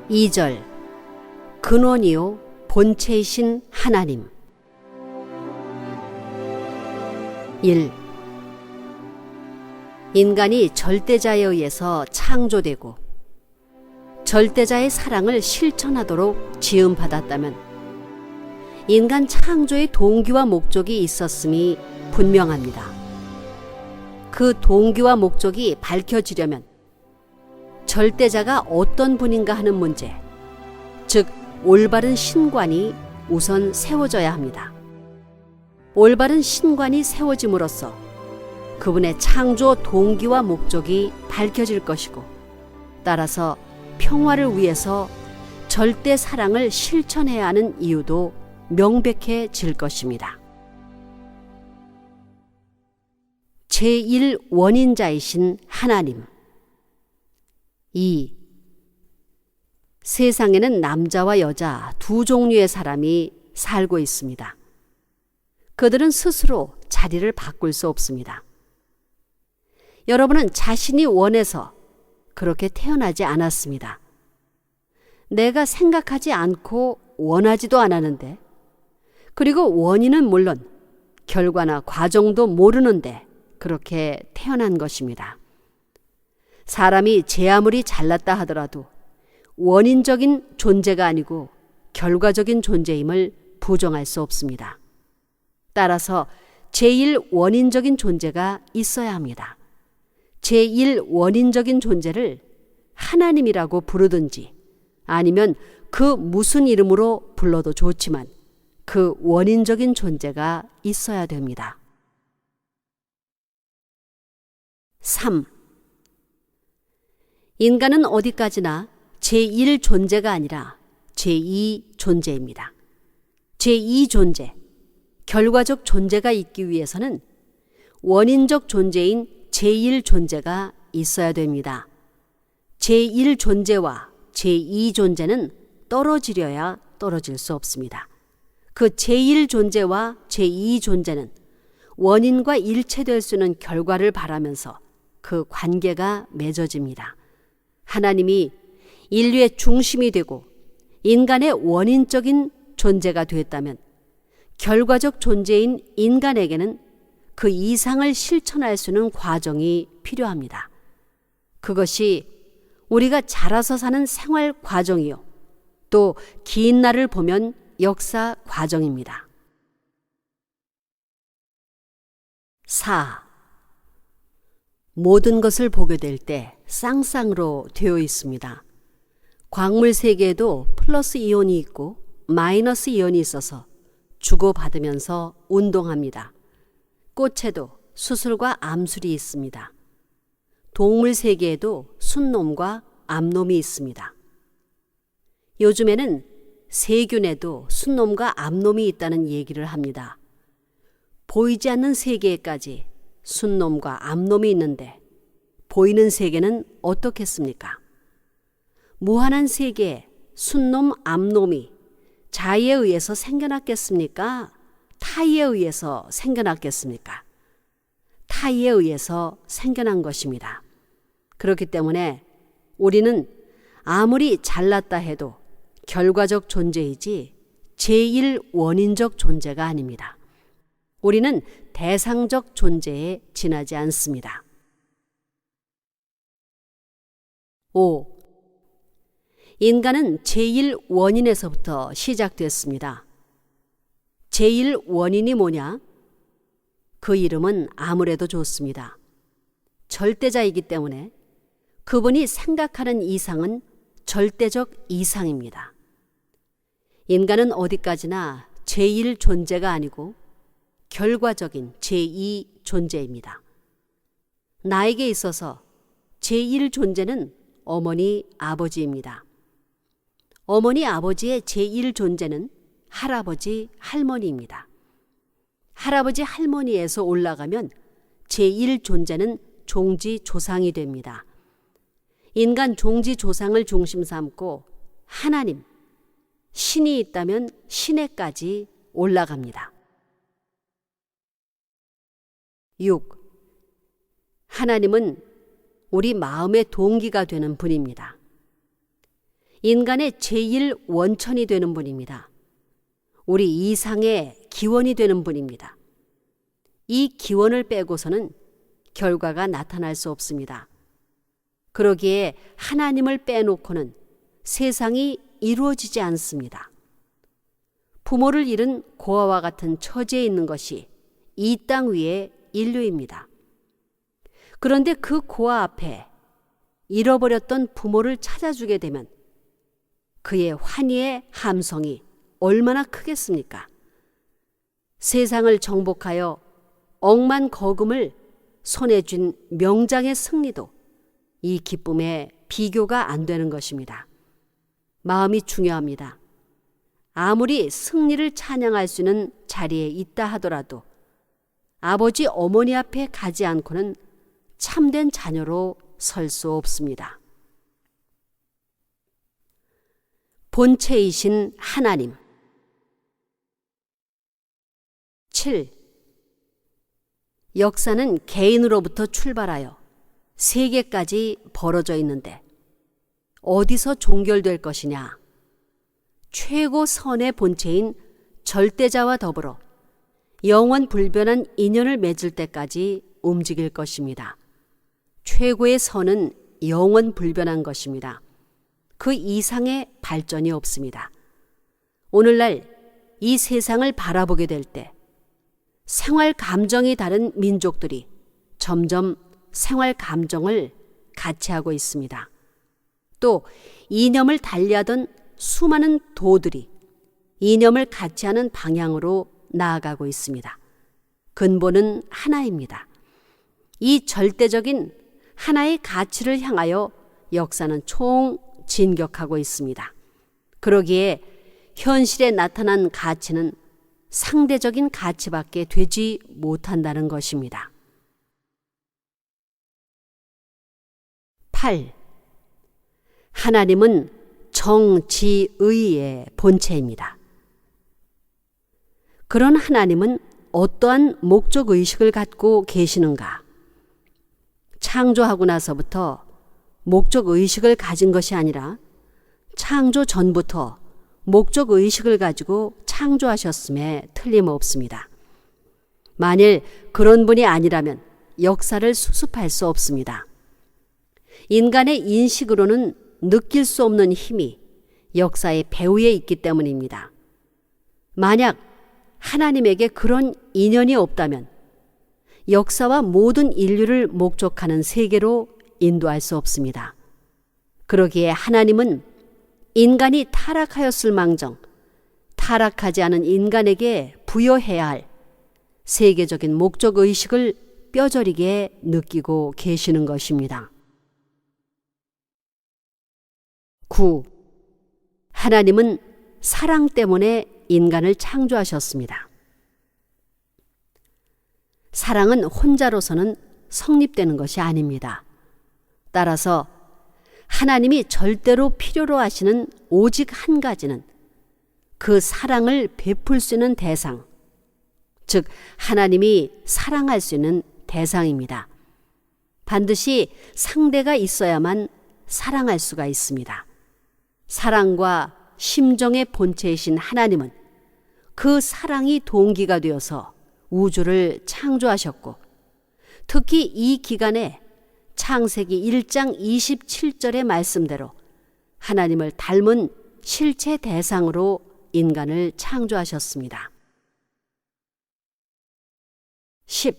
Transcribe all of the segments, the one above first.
2절 근원이요 본체이신 하나님. 1. 인간이 절대자에 의해서 창조되고 절대자의 사랑을 실천하도록 지음받았다면 인간 창조의 동기와 목적이 있었음이 분명합니다. 그 동기와 목적이 밝혀지려면 절대자가 어떤 분인가 하는 문제, 즉 올바른 신관이 우선 세워져야 합니다. 올바른 신관이 세워짐으로써 그분의 창조 동기와 목적이 밝혀질 것이고, 따라서 평화를 위해서 절대 사랑을 실천해야 하는 이유도 명백해질 것입니다. 제1원인자이신 하나님. 2. 세상에는 남자와 여자 두 종류의 사람이 살고 있습니다. 그들은 스스로 자리를 바꿀 수 없습니다. 여러분은 자신이 원해서 그렇게 태어나지 않았습니다. 내가 생각하지 않고 원하지도 않았는데, 그리고 원인은 물론 결과나 과정도 모르는데 그렇게 태어난 것입니다. 사람이 제 아무리 잘났다 하더라도 원인적인 존재가 아니고 결과적인 존재임을 부정할 수 없습니다. 따라서 제1원인적인 존재가 있어야 합니다. 제1원인적인 존재를 하나님이라고 부르든지 아니면 그 무슨 이름으로 불러도 좋지만 그 원인적인 존재가 있어야 됩니다. 3. 인간은 어디까지나 제1존재가 아니라 제2존재입니다. 제2존재, 결과적 존재가 있기 위해서는 원인적 존재인 제1존재가 있어야 됩니다. 제1존재와 제2존재는 떨어지려야 떨어질 수 없습니다. 그 제1존재와 제2존재는 원인과 일체될 수 있는 결과를 바라면서 그 관계가 맺어집니다. 하나님이 인류의 중심이 되고 인간의 원인적인 존재가 됐다면 결과적 존재인 인간에게는 그 이상을 실천할 수 있는 과정이 필요합니다. 그것이 우리가 자라서 사는 생활 과정이요, 또 긴 날을 보면 역사 과정입니다. 4. 모든 것을 보게 될 때 쌍쌍으로 되어 있습니다. 광물 세계에도 플러스 이온이 있고 마이너스 이온이 있어서 주고받으면서 운동합니다. 꽃에도 수술과 암술이 있습니다. 동물 세계에도 순놈과 암놈이 있습니다. 요즘에는 세균에도 순놈과 암놈이 있다는 얘기를 합니다. 보이지 않는 세계에까지 순놈과 암놈이 있는데 보이는 세계는 어떻겠습니까? 무한한 세계에 순놈, 암놈이 자의에 의해서 생겨났겠습니까? 타의에 의해서 생겨났겠습니까? 타의에 의해서 생겨난 것입니다. 그렇기 때문에 우리는 아무리 잘났다 해도 결과적 존재이지 제1원인적 존재가 아닙니다. 우리는 대상적 존재에 지나지 않습니다. 5. 인간은 제1원인에서부터 시작됐습니다. 제1원인이 뭐냐? 그 이름은 아무래도 좋습니다. 절대자이기 때문에 그분이 생각하는 이상은 절대적 이상입니다. 인간은 어디까지나 제1존재가 아니고 결과적인 제2존재입니다. 나에게 있어서 제1존재는 어머니, 아버지입니다. 어머니, 아버지의 제1존재는 할아버지, 할머니입니다. 할아버지, 할머니에서 올라가면 제1존재는 종지 조상이 됩니다. 인간 종지 조상을 중심 삼고 하나님, 신이 있다면 신에까지 올라갑니다. 6. 하나님은 우리 마음의 동기가 되는 분입니다. 인간의 제1 원천이 되는 분입니다. 우리 이상의 기원이 되는 분입니다. 이 기원을 빼고서는 결과가 나타날 수 없습니다. 그러기에 하나님을 빼놓고는 세상이 이루어지지 않습니다. 부모를 잃은 고아와 같은 처지에 있는 것이 이 땅 위의 인류입니다. 그런데 그 고아 앞에 잃어버렸던 부모를 찾아주게 되면 그의 환희의 함성이 얼마나 크겠습니까? 세상을 정복하여 억만 거금을 손에 쥔 명장의 승리도 이 기쁨에 비교가 안 되는 것입니다. 마음이 중요합니다. 아무리 승리를 찬양할 수 있는 자리에 있다 하더라도 아버지 어머니 앞에 가지 않고는 참된 자녀로 설 수 없습니다. 본체이신 하나님. 7. 역사는 개인으로부터 출발하여 세계까지 벌어져 있는데 어디서 종결될 것이냐? 최고 선의 본체인 절대자와 더불어 영원 불변한 인연을 맺을 때까지 움직일 것입니다. 최고의 선은 영원 불변한 것입니다. 그 이상의 발전이 없습니다. 오늘날 이 세상을 바라보게 될 때 생활 감정이 다른 민족들이 점점 생활 감정을 같이 하고 있습니다. 또 이념을 달리하던 수많은 도들이 이념을 같이 하는 방향으로 나아가고 있습니다. 근본은 하나입니다. 이 절대적인 하나의 가치를 향하여 역사는 총진격하고 있습니다. 그러기에 현실에 나타난 가치는 상대적인 가치밖에 되지 못한다는 것입니다. 8. 하나님은 정지의의 본체입니다. 그런 하나님은 어떠한 목적의식을 갖고 계시는가? 창조하고 나서부터 목적의식을 가진 것이 아니라 창조 전부터 목적의식을 가지고 창조하셨음에 틀림없습니다. 만일 그런 분이 아니라면 역사를 수습할 수 없습니다. 인간의 인식으로는 느낄 수 없는 힘이 역사의 배후에 있기 때문입니다. 만약 하나님에게 그런 인연이 없다면 역사와 모든 인류를 목적하는 세계로 인도할 수 없습니다. 그러기에 하나님은 인간이 타락하였을 망정 타락하지 않은 인간에게 부여해야 할 세계적인 목적의식을 뼈저리게 느끼고 계시는 것입니다. 9. 하나님은 사랑 때문에 인간을 창조하셨습니다. 사랑은 혼자로서는 성립되는 것이 아닙니다. 따라서 하나님이 절대로 필요로 하시는 오직 한 가지는 그 사랑을 베풀 수 있는 대상, 즉 하나님이 사랑할 수 있는 대상입니다. 반드시 상대가 있어야만 사랑할 수가 있습니다. 사랑과 심정의 본체이신 하나님은 그 사랑이 동기가 되어서 우주를 창조하셨고 특히 이 기간에 창세기 1장 27절의 말씀대로 하나님을 닮은 실체 대상으로 인간을 창조하셨습니다. 10.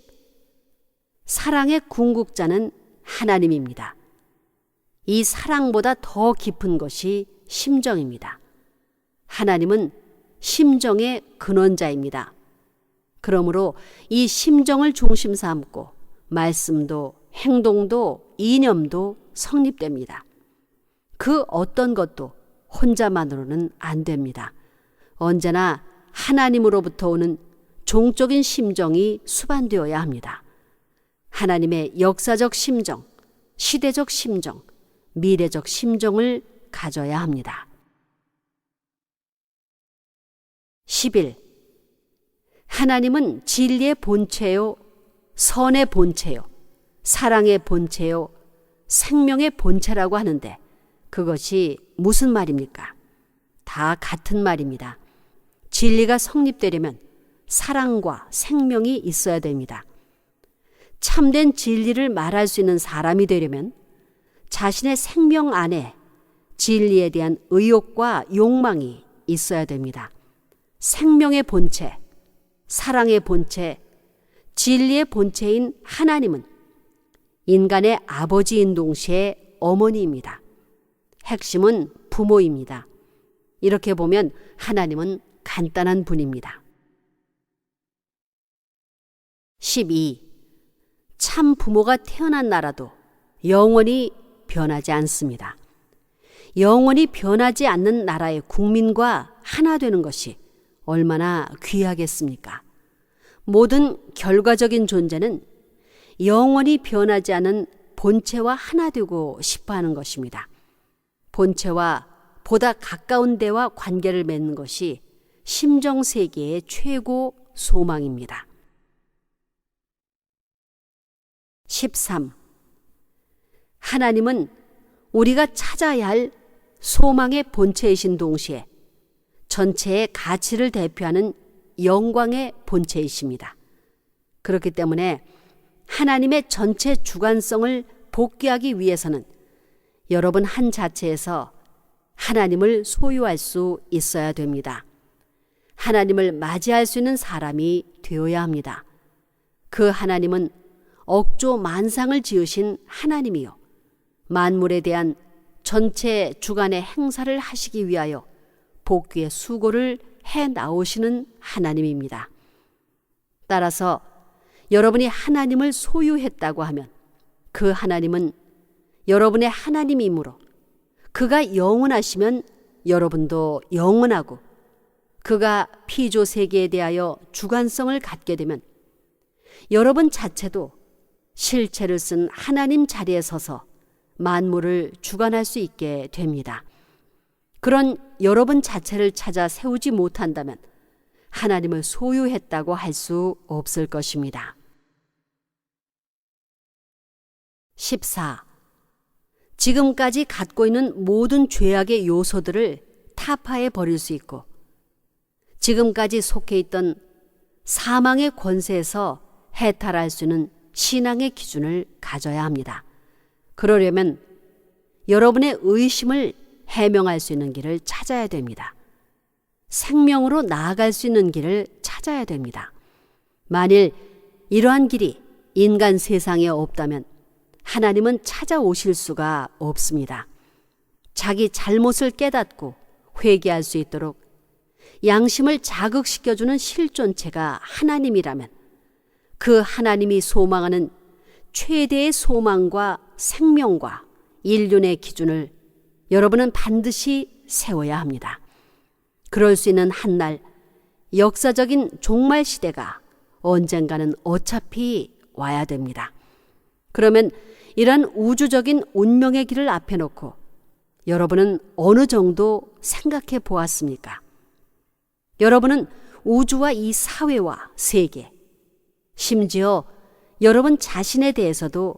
사랑의 궁극자는 하나님입니다. 이 사랑보다 더 깊은 것이 심정입니다. 하나님은 심정의 근원자입니다. 그러므로 이 심정을 중심 삼고 말씀도 행동도 이념도 성립됩니다. 그 어떤 것도 혼자만으로는 안 됩니다. 언제나 하나님으로부터 오는 종적인 심정이 수반되어야 합니다. 하나님의 역사적 심정, 시대적 심정, 미래적 심정을 가져야 합니다. 11. 하나님은 진리의 본체요, 선의 본체요, 사랑의 본체요, 생명의 본체라고 하는데 그것이 무슨 말입니까? 다 같은 말입니다. 진리가 성립되려면 사랑과 생명이 있어야 됩니다. 참된 진리를 말할 수 있는 사람이 되려면 자신의 생명 안에 진리에 대한 의욕과 욕망이 있어야 됩니다. 생명의 본체, 사랑의 본체, 진리의 본체인 하나님은 인간의 아버지인 동시에 어머니입니다. 핵심은 부모입니다. 이렇게 보면 하나님은 간단한 분입니다. 12. 참 부모가 태어난 나라도 영원히 변하지 않습니다. 영원히 변하지 않는 나라의 국민과 하나 되는 것이 얼마나 귀하겠습니까? 모든 결과적인 존재는 영원히 변하지 않은 본체와 하나 되고 싶어 하는 것입니다. 본체와 보다 가까운 데와 관계를 맺는 것이 심정세계의 최고 소망입니다. 13. 하나님은 우리가 찾아야 할 소망의 본체이신 동시에 전체의 가치를 대표하는 영광의 본체이십니다. 그렇기 때문에 하나님의 전체 주관성을 복귀하기 위해서는 여러분 한 자체에서 하나님을 소유할 수 있어야 됩니다. 하나님을 맞이할 수 있는 사람이 되어야 합니다. 그 하나님은 억조 만상을 지으신 하나님이요, 만물에 대한 전체 주관의 행사를 하시기 위하여 복귀의 수고를 해 나오시는 하나님입니다. 따라서 여러분이 하나님을 소유했다고 하면 그 하나님은 여러분의 하나님이므로 그가 영원하시면 여러분도 영원하고, 그가 피조 세계에 대하여 주관성을 갖게 되면 여러분 자체도 실체를 쓴 하나님 자리에 서서 만물을 주관할 수 있게 됩니다. 그런 여러분 자체를 찾아 세우지 못한다면 하나님을 소유했다고 할 수 없을 것입니다. 14. 지금까지 갖고 있는 모든 죄악의 요소들을 타파해 버릴 수 있고, 지금까지 속해 있던 사망의 권세에서 해탈할 수 있는 신앙의 기준을 가져야 합니다. 그러려면 여러분의 의심을 해명할 수 있는 길을 찾아야 됩니다. 생명으로 나아갈 수 있는 길을 찾아야 됩니다. 만일 이러한 길이 인간 세상에 없다면 하나님은 찾아오실 수가 없습니다. 자기 잘못을 깨닫고 회개할 수 있도록 양심을 자극시켜주는 실존체가 하나님이라면 그 하나님이 소망하는 최대의 소망과 생명과 인륜의 기준을 여러분은 반드시 세워야 합니다. 그럴 수 있는 한날 역사적인 종말 시대가 언젠가는 어차피 와야 됩니다. 그러면 이런 우주적인 운명의 길을 앞에 놓고 여러분은 어느 정도 생각해 보았습니까? 여러분은 우주와 이 사회와 세계, 심지어 여러분 자신에 대해서도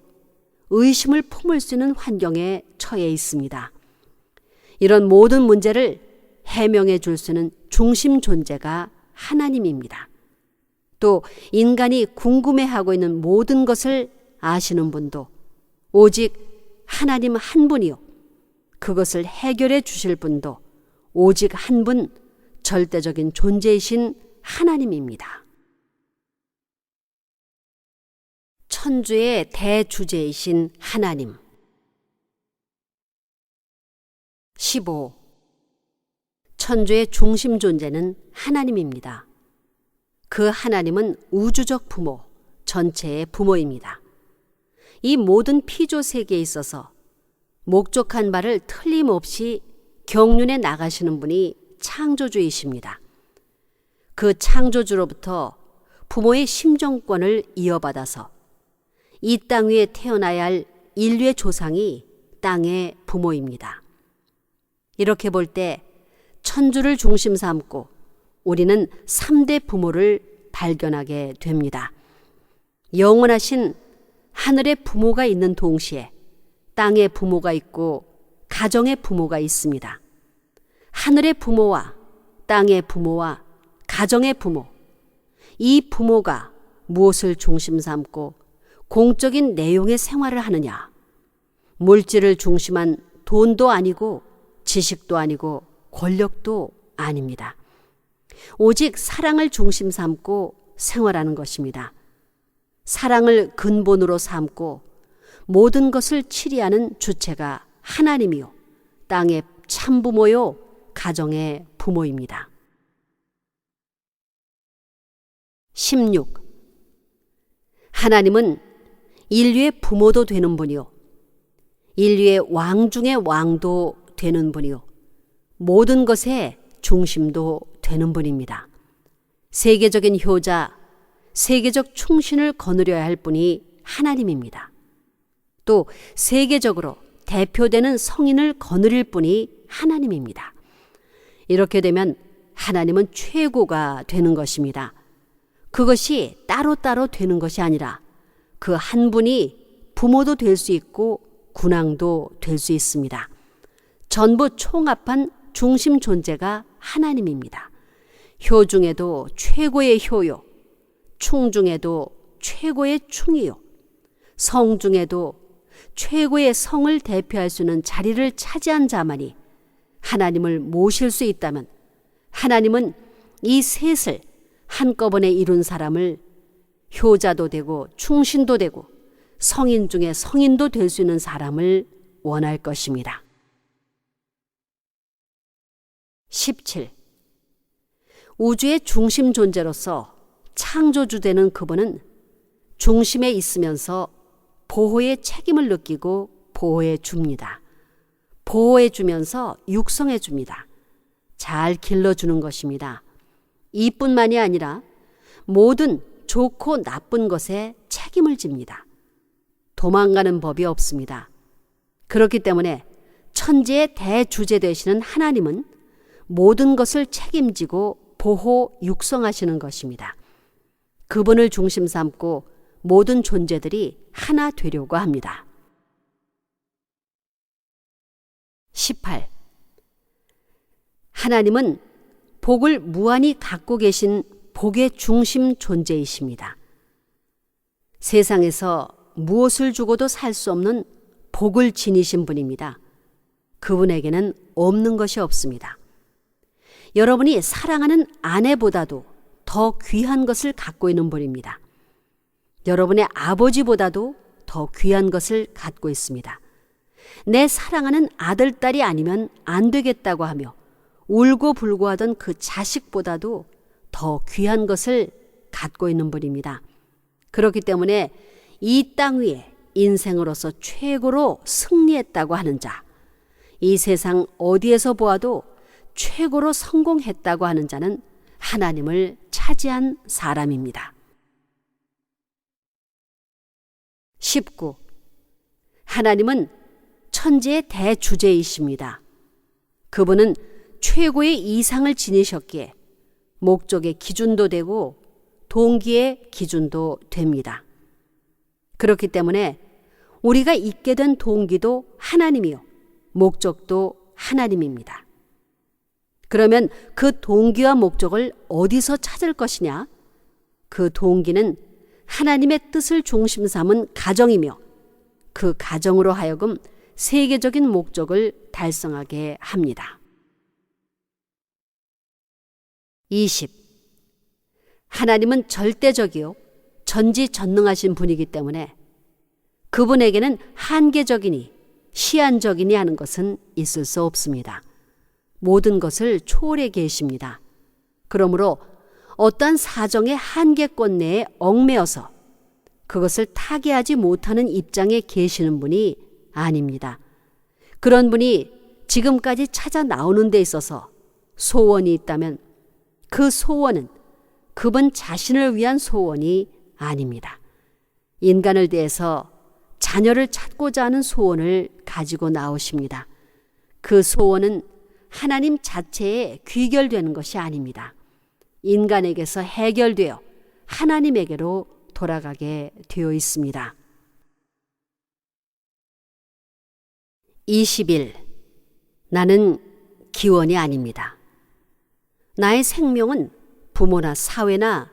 의심을 품을 수 있는 환경에 처해 있습니다. 이런 모든 문제를 해명해 줄 수 있는 중심 존재가 하나님입니다. 또 인간이 궁금해하고 있는 모든 것을 아시는 분도 오직 하나님 한 분이요, 그것을 해결해 주실 분도 오직 한 분, 절대적인 존재이신 하나님입니다. 천주의 대주제이신 하나님. 15. 천주의 중심 존재는 하나님입니다. 그 하나님은 우주적 부모, 전체의 부모입니다. 이 모든 피조 세계에 있어서 목적한 바를 틀림없이 경륜해 나가시는 분이 창조주이십니다. 그 창조주로부터 부모의 심정권을 이어받아서 이 땅 위에 태어나야 할 인류의 조상이 땅의 부모입니다. 이렇게 볼 때 천주를 중심 삼고 우리는 3대 부모를 발견하게 됩니다. 영원하신 하늘의 부모가 있는 동시에 땅의 부모가 있고 가정의 부모가 있습니다. 하늘의 부모와 땅의 부모와 가정의 부모, 이 부모가 무엇을 중심 삼고 공적인 내용의 생활을 하느냐? 물질을 중심한 돈도 아니고 지식도 아니고 권력도 아닙니다. 오직 사랑을 중심 삼고 생활하는 것입니다. 사랑을 근본으로 삼고 모든 것을 치리하는 주체가 하나님이요, 땅의 참부모요, 가정의 부모입니다. 16. 하나님은 인류의 부모도 되는 분이요, 인류의 왕 중의 왕도 되는 분이요, 모든 것의 중심도 되는 분입니다. 세계적인 효자, 세계적 충신을 거느려야 할 분이 하나님입니다. 또 세계적으로 대표되는 성인을 거느릴 분이 하나님입니다. 이렇게 되면 하나님은 최고가 되는 것입니다. 그것이 따로따로 되는 것이 아니라 그 한 분이 부모도 될 수 있고 군왕도 될 수 있습니다. 전부 총합한 중심 존재가 하나님입니다. 효 중에도 최고의 효요, 충 중에도 최고의 충이요, 성 중에도 최고의 성을 대표할 수 있는 자리를 차지한 자만이 하나님을 모실 수 있다면, 하나님은 이 셋을 한꺼번에 이룬 사람을 효자도 되고 충신도 되고 성인 중에 성인도 될 수 있는 사람을 원할 것입니다. 17. 우주의 중심 존재로서 창조주 되는 그분은 중심에 있으면서 보호의 책임을 느끼고 보호해 줍니다. 보호해 주면서 육성해 줍니다. 잘 길러주는 것입니다. 이뿐만이 아니라 모든 좋고 나쁜 것에 책임을 집니다. 도망가는 법이 없습니다. 그렇기 때문에 천지의 대주제 되시는 하나님은 모든 것을 책임지고 보호, 육성하시는 것입니다. 그분을 중심 삼고 모든 존재들이 하나 되려고 합니다. 18. 하나님은 복을 무한히 갖고 계신 복의 중심 존재이십니다. 세상에서 무엇을 주고도 살 수 없는 복을 지니신 분입니다. 그분에게는 없는 것이 없습니다. 여러분이 사랑하는 아내보다도 더 귀한 것을 갖고 있는 분입니다. 여러분의 아버지보다도 더 귀한 것을 갖고 있습니다. 내 사랑하는 아들, 딸이 아니면 안 되겠다고 하며 울고 불고 하던 그 자식보다도 더 귀한 것을 갖고 있는 분입니다. 그렇기 때문에 이 땅 위에 인생으로서 최고로 승리했다고 하는 자, 이 세상 어디에서 보아도 최고로 성공했다고 하는 자는 하나님을 차지한 사람입니다. 19. 하나님은 천지의 대주제이십니다. 그분은 최고의 이상을 지니셨기에 목적의 기준도 되고 동기의 기준도 됩니다. 그렇기 때문에 우리가 있게 된 동기도 하나님이요, 목적도 하나님입니다. 그러면 그 동기와 목적을 어디서 찾을 것이냐? 그 동기는 하나님의 뜻을 중심 삼은 가정이며 그 가정으로 하여금 세계적인 목적을 달성하게 합니다. 20. 하나님은 절대적이요 전지전능하신 분이기 때문에 그분에게는 한계적이니 시한적이니 하는 것은 있을 수 없습니다. 모든 것을 초월해 계십니다. 그러므로 어떠한 사정의 한계권 내에 얽매여서 그것을 타개하지 못하는 입장에 계시는 분이 아닙니다. 그런 분이 지금까지 찾아 나오는 데 있어서 소원이 있다면 그 소원은 그분 자신을 위한 소원이 아닙니다. 인간을 대해서 자녀를 찾고자 하는 소원을 가지고 나오십니다. 그 소원은 하나님 자체에 귀결되는 것이 아닙니다. 인간에게서 해결되어 하나님에게로 돌아가게 되어 있습니다. 21. 나는 기원이 아닙니다. 나의 생명은 부모나 사회나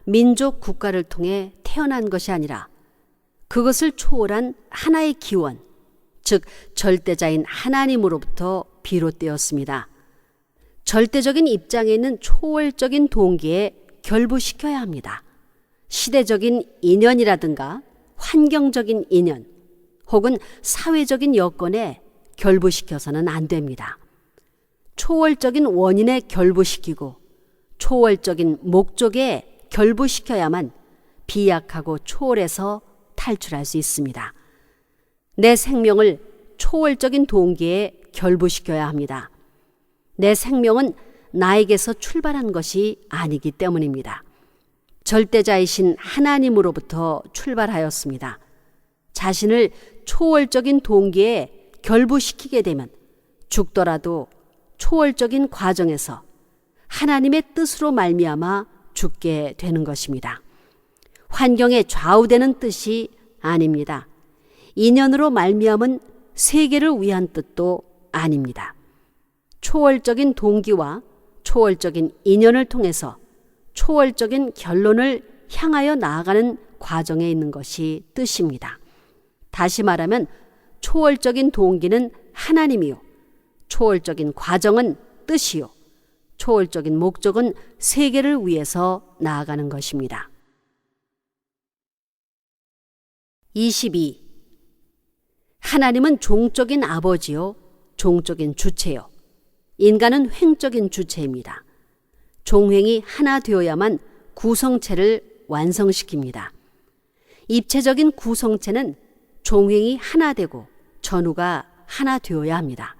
민족, 국가를 통해 태어난 것이 아니라 그것을 초월한 하나의 기원, 즉 절대자인 하나님으로부터 비롯되었습니다. 절대적인 입장에 있는 초월적인 동기에 결부시켜야 합니다. 시대적인 인연이라든가 환경적인 인연 혹은 사회적인 여건에 결부시켜서는 안 됩니다. 초월적인 원인에 결부시키고 초월적인 목적에 결부시켜야만 비약하고 초월해서 탈출할 수 있습니다. 내 생명을 초월적인 동기에 결부시켜야 합니다. 내 생명은 나에게서 출발한 것이 아니기 때문입니다. 절대자이신 하나님으로부터 출발하였습니다. 자신을 초월적인 동기에 결부시키게 되면 죽더라도 초월적인 과정에서 하나님의 뜻으로 말미암아 죽게 되는 것입니다. 환경에 좌우되는 뜻이 아닙니다. 인연으로 말미암은 세계를 위한 뜻도 아닙니다. 초월적인 동기와 초월적인 인연을 통해서 초월적인 결론을 향하여 나아가는 과정에 있는 것이 뜻입니다. 다시 말하면 초월적인 동기는 하나님이요, 초월적인 과정은 뜻이요, 초월적인 목적은 세계를 위해서 나아가는 것입니다. 22. 하나님은 종적인 아버지요, 종적인 주체요. 인간은 횡적인 주체입니다. 종횡이 하나 되어야만 구성체를 완성시킵니다. 입체적인 구성체는 종횡이 하나 되고 전후가 하나 되어야 합니다.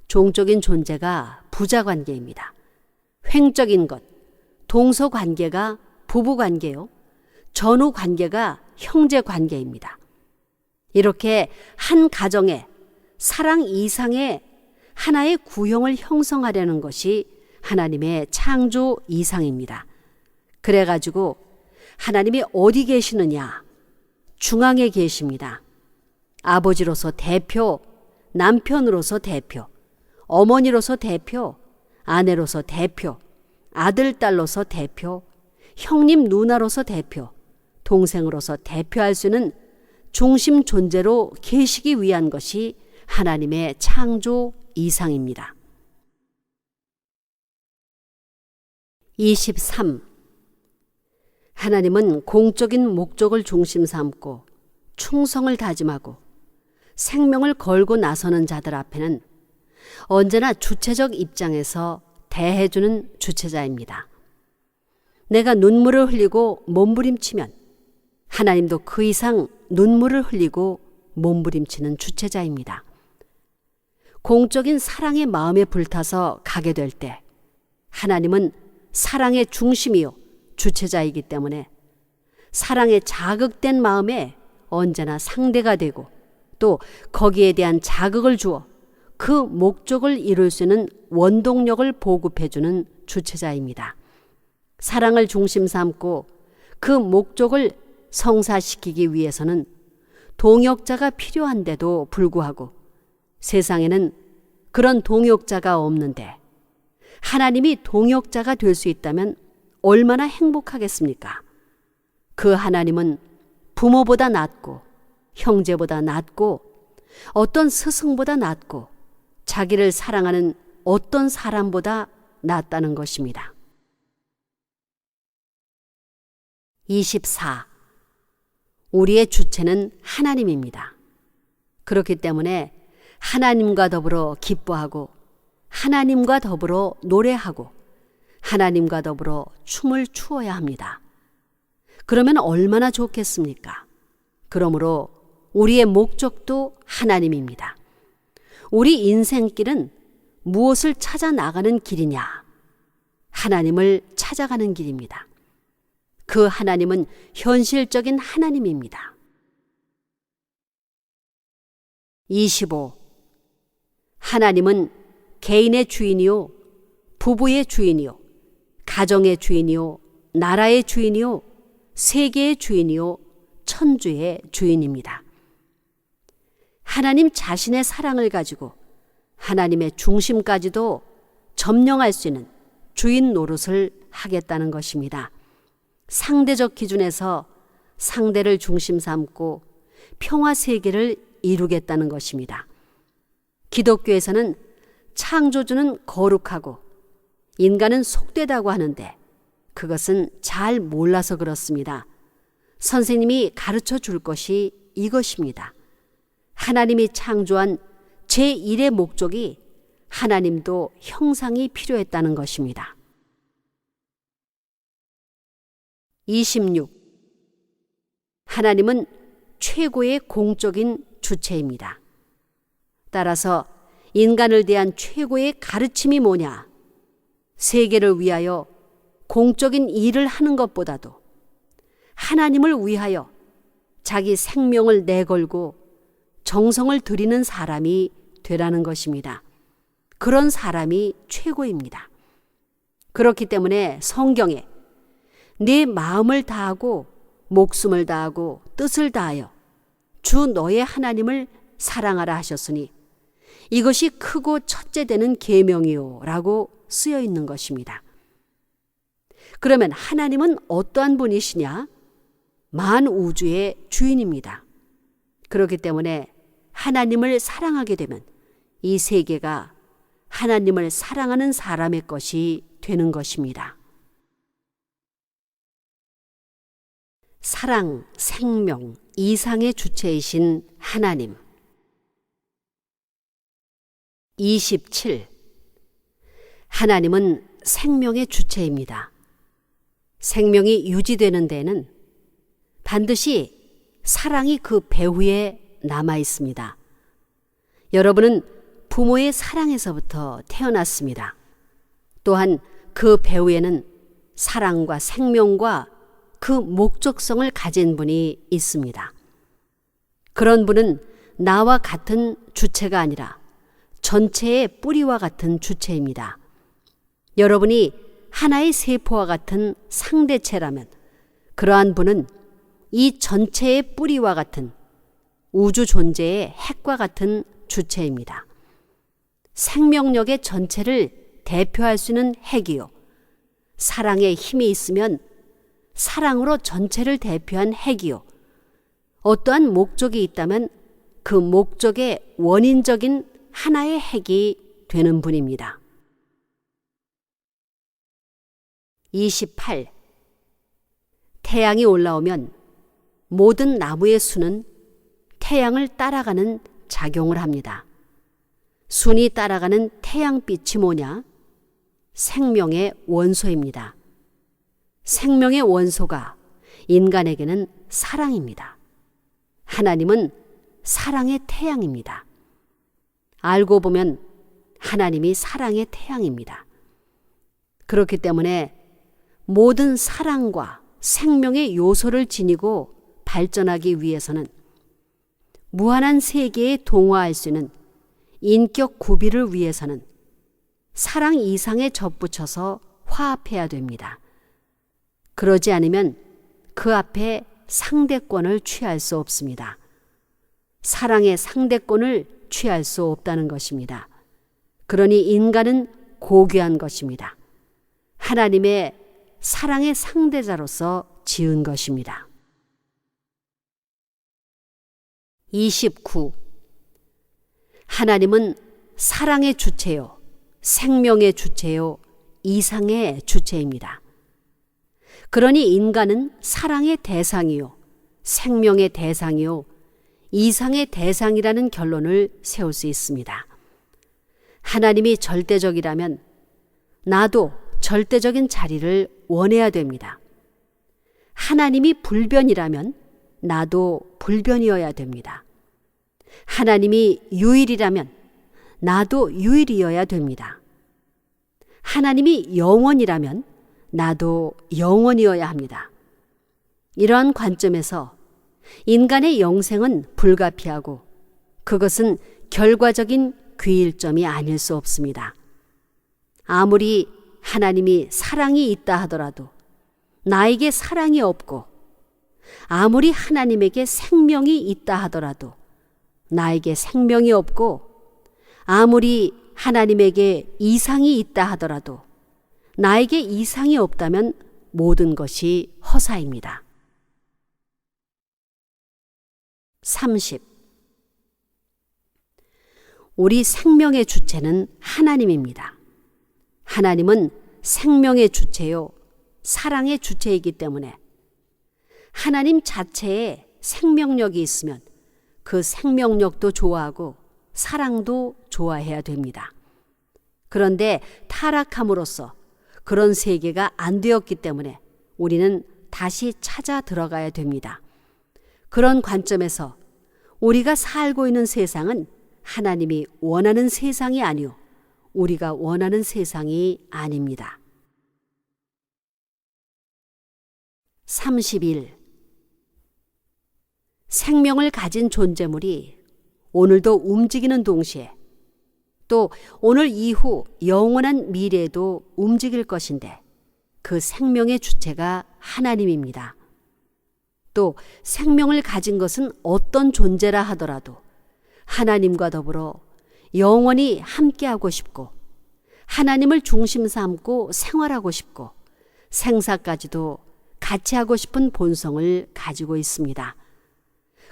종적인 존재가 부자관계입니다. 횡적인 것, 동서관계가 부부관계요, 전후관계가 형제관계입니다. 이렇게 한 가정에 사랑 이상의 하나의 구형을 형성하려는 것이 하나님의 창조 이상입니다. 그래가지고 하나님이 어디 계시느냐? 중앙에 계십니다. 아버지로서 대표, 남편으로서 대표, 어머니로서 대표, 아내로서 대표, 아들, 딸로서 대표, 형님, 누나로서 대표, 동생으로서 대표할 수 있는 중심 존재로 계시기 위한 것이 하나님의 창조 이상입니다. 23. 하나님은 공적인 목적을 중심 삼고 충성을 다짐하고 생명을 걸고 나서는 자들 앞에는 언제나 주체적 입장에서 대해주는 주체자입니다. 내가 눈물을 흘리고 몸부림치면 하나님도 그 이상 눈물을 흘리고 몸부림치는 주체자입니다. 공적인 사랑의 마음에 불타서 가게 될 때 하나님은 사랑의 중심이요 주체자이기 때문에 사랑에 자극된 마음에 언제나 상대가 되고 또 거기에 대한 자극을 주어 그 목적을 이룰 수 있는 원동력을 보급해주는 주체자입니다. 사랑을 중심 삼고 그 목적을 성사시키기 위해서는 동역자가 필요한데도 불구하고 세상에는 그런 동역자가 없는데 하나님이 동역자가 될 수 있다면 얼마나 행복하겠습니까? 그 하나님은 부모보다 낫고 형제보다 낫고 어떤 스승보다 낫고 자기를 사랑하는 어떤 사람보다 낫다는 것입니다. 24. 우리의 주체는 하나님입니다. 그렇기 때문에 하나님과 더불어 기뻐하고 하나님과 더불어 노래하고 하나님과 더불어 춤을 추어야 합니다. 그러면 얼마나 좋겠습니까? 그러므로 우리의 목적도 하나님입니다. 우리 인생길은 무엇을 찾아 나가는 길이냐? 하나님을 찾아가는 길입니다. 그 하나님은 현실적인 하나님입니다. 25. 하나님은 개인의 주인이요, 부부의 주인이요, 가정의 주인이요, 나라의 주인이요, 세계의 주인이요, 천주의 주인입니다. 하나님 자신의 사랑을 가지고 하나님의 중심까지도 점령할 수 있는 주인 노릇을 하겠다는 것입니다. 상대적 기준에서 상대를 중심 삼고 평화 세계를 이루겠다는 것입니다. 기독교에서는 창조주는 거룩하고 인간은 속되다고 하는데 그것은 잘 몰라서 그렇습니다. 선생님이 가르쳐 줄 것이 이것입니다. 하나님이 창조한 제1의 목적이 하나님도 형상이 필요했다는 것입니다. 26. 하나님은 최고의 공적인 주체입니다. 따라서 인간을 대한 최고의 가르침이 뭐냐? 세계를 위하여 공적인 일을 하는 것보다도 하나님을 위하여 자기 생명을 내걸고 정성을 들이는 사람이 되라는 것입니다. 그런 사람이 최고입니다. 그렇기 때문에 성경에 네 마음을 다하고 목숨을 다하고 뜻을 다하여 주 너의 하나님을 사랑하라 하셨으니 이것이 크고 첫째 되는 계명이요 라고 쓰여 있는 것입니다. 그러면 하나님은 어떠한 분이시냐? 만우주의 주인입니다. 그렇기 때문에 하나님을 사랑하게 되면 이 세계가 하나님을 사랑하는 사람의 것이 되는 것입니다. 사랑, 생명, 이상의 주체이신 하나님. 27. 하나님은 생명의 주체입니다. 생명이 유지되는 데는 반드시 사랑이 그 배후에 남아 있습니다. 여러분은 부모의 사랑에서부터 태어났습니다. 또한 그 배후에는 사랑과 생명과 그 목적성을 가진 분이 있습니다. 그런 분은 나와 같은 주체가 아니라 전체의 뿌리와 같은 주체입니다. 여러분이 하나의 세포와 같은 상대체라면 그러한 분은 이 전체의 뿌리와 같은 우주 존재의 핵과 같은 주체입니다. 생명력의 전체를 대표할 수 있는 핵이요. 사랑의 힘이 있으면 사랑으로 전체를 대표한 핵이요. 어떠한 목적이 있다면 그 목적의 원인적인 하나의 핵이 되는 분입니다. 28. 태양이 올라오면 모든 나무의 순은 태양을 따라가는 작용을 합니다. 순이 따라가는 태양빛이 뭐냐? 생명의 원소입니다. 생명의 원소가 인간에게는 사랑입니다. 하나님은 사랑의 태양입니다. 알고 보면 하나님이 사랑의 태양입니다. 그렇기 때문에 모든 사랑과 생명의 요소를 지니고 발전하기 위해서는 무한한 세계에 동화할 수 있는 인격 구비를 위해서는 사랑 이상에 접붙여서 화합해야 됩니다. 그러지 않으면 그 앞에 상대권을 취할 수 없습니다. 사랑의 상대권을 취할 수 없다는 것입니다. 그러니 인간은 고귀한 것입니다. 하나님의 사랑의 상대자로서 지은 것입니다. 29. 하나님은 사랑의 주체요, 생명의 주체요, 이상의 주체입니다. 그러니 인간은 사랑의 대상이요, 생명의 대상이요, 이상의 대상이라는 결론을 세울 수 있습니다. 하나님이 절대적이라면 나도 절대적인 자리를 원해야 됩니다. 하나님이 불변이라면 나도 불변이어야 됩니다. 하나님이 유일이라면 나도 유일이어야 됩니다. 하나님이 영원이라면 나도 영원이어야 합니다. 이러한 관점에서 인간의 영생은 불가피하고 그것은 결과적인 귀일점이 아닐 수 없습니다. 아무리 하나님이 사랑이 있다 하더라도 나에게 사랑이 없고 아무리 하나님에게 생명이 있다 하더라도 나에게 생명이 없고 아무리 하나님에게 이상이 있다 하더라도 나에게 이상이 없다면 모든 것이 허사입니다. 30. 우리 생명의 주체는 하나님입니다. 하나님은 생명의 주체요, 사랑의 주체이기 때문에 하나님 자체에 생명력이 있으면 그 생명력도 좋아하고 사랑도 좋아해야 됩니다. 그런데 타락함으로써 그런 세계가 안 되었기 때문에 우리는 다시 찾아 들어가야 됩니다. 그런 관점에서 우리가 살고 있는 세상은 하나님이 원하는 세상이 아니요, 우리가 원하는 세상이 아닙니다. 31. 생명을 가진 존재물이 오늘도 움직이는 동시에 또 오늘 이후 영원한 미래에도 움직일 것인데 그 생명의 주체가 하나님입니다. 또 생명을 가진 것은 어떤 존재라 하더라도 하나님과 더불어 영원히 함께하고 싶고 하나님을 중심 삼고 생활하고 싶고 생사까지도 같이 하고 싶은 본성을 가지고 있습니다.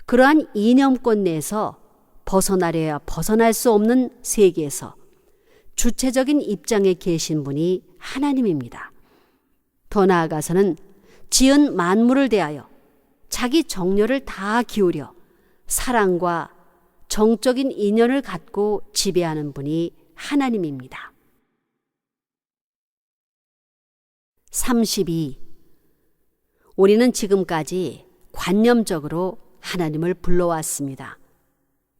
그러한 이념권 내에서 벗어나려야 벗어날 수 없는 세계에서 주체적인 입장에 계신 분이 하나님입니다. 더 나아가서는 지은 만물을 대하여 자기 정열을 다 기울여 사랑과 정적인 인연을 갖고 지배하는 분이 하나님입니다. 32. 우리는 지금까지 관념적으로 하나님을 불러왔습니다.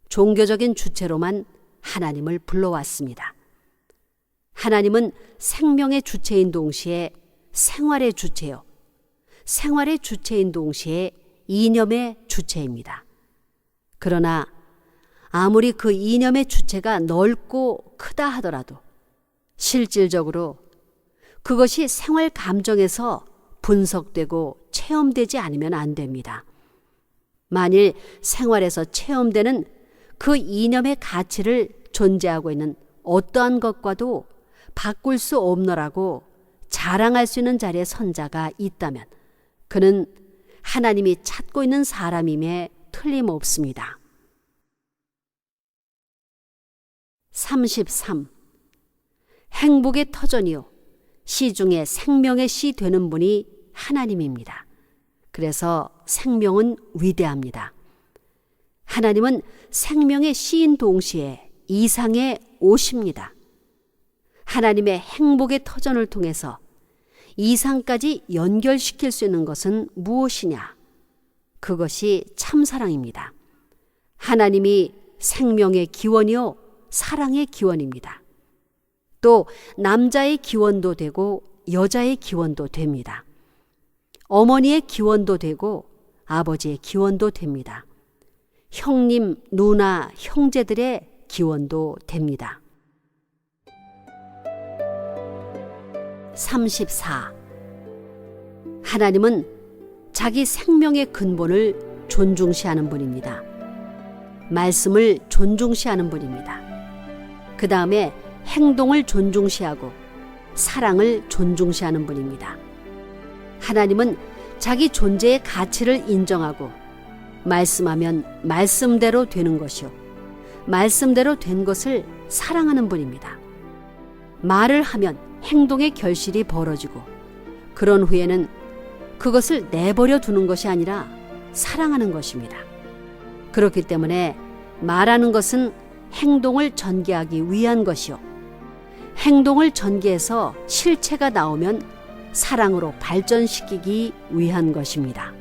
종교적인 주체로만 하나님을 불러왔습니다. 하나님은 생명의 주체인 동시에 생활의 주체요, 생활의 주체인 동시에 이념의 주체입니다. 그러나 아무리 그 이념의 주체가 넓고 크다 하더라도 실질적으로 그것이 생활 감정에서 분석되고 체험되지 않으면 안 됩니다. 만일 생활에서 체험되는 그 이념의 가치를 존재하고 있는 어떠한 것과도 바꿀 수 없노라고 자랑할 수 있는 자리에 선 자가 있다면 그는 하나님이 찾고 있는 사람임에 틀림없습니다. 33. 행복의 터전이요 시중에 생명의 시 되는 분이 하나님입니다. 그래서 생명은 위대합니다. 하나님은 생명의 시인 동시에 이상에 오십니다. 하나님의 행복의 터전을 통해서 이상까지 연결시킬 수 있는 것은 무엇이냐? 그것이 참사랑입니다. 하나님이 생명의 기원이요 사랑의 기원입니다. 또 남자의 기원도 되고 여자의 기원도 됩니다. 어머니의 기원도 되고 아버지의 기원도 됩니다. 형님, 누나, 형제들의 기원도 됩니다. 34. 하나님은 자기 생명의 근본을 존중시하는 분입니다. 말씀을 존중시하는 분입니다. 그 다음에 행동을 존중시하고 사랑을 존중시하는 분입니다. 하나님은 자기 존재의 가치를 인정하고 말씀하면 말씀대로 되는 것이요 말씀대로 된 것을 사랑하는 분입니다. 말을 하면 행동의 결실이 벌어지고 그런 후에는 그것을 내버려 두는 것이 아니라 사랑하는 것입니다. 그렇기 때문에 말하는 것은 행동을 전개하기 위한 것이요 행동을 전개해서 실체가 나오면 사랑으로 발전시키기 위한 것입니다.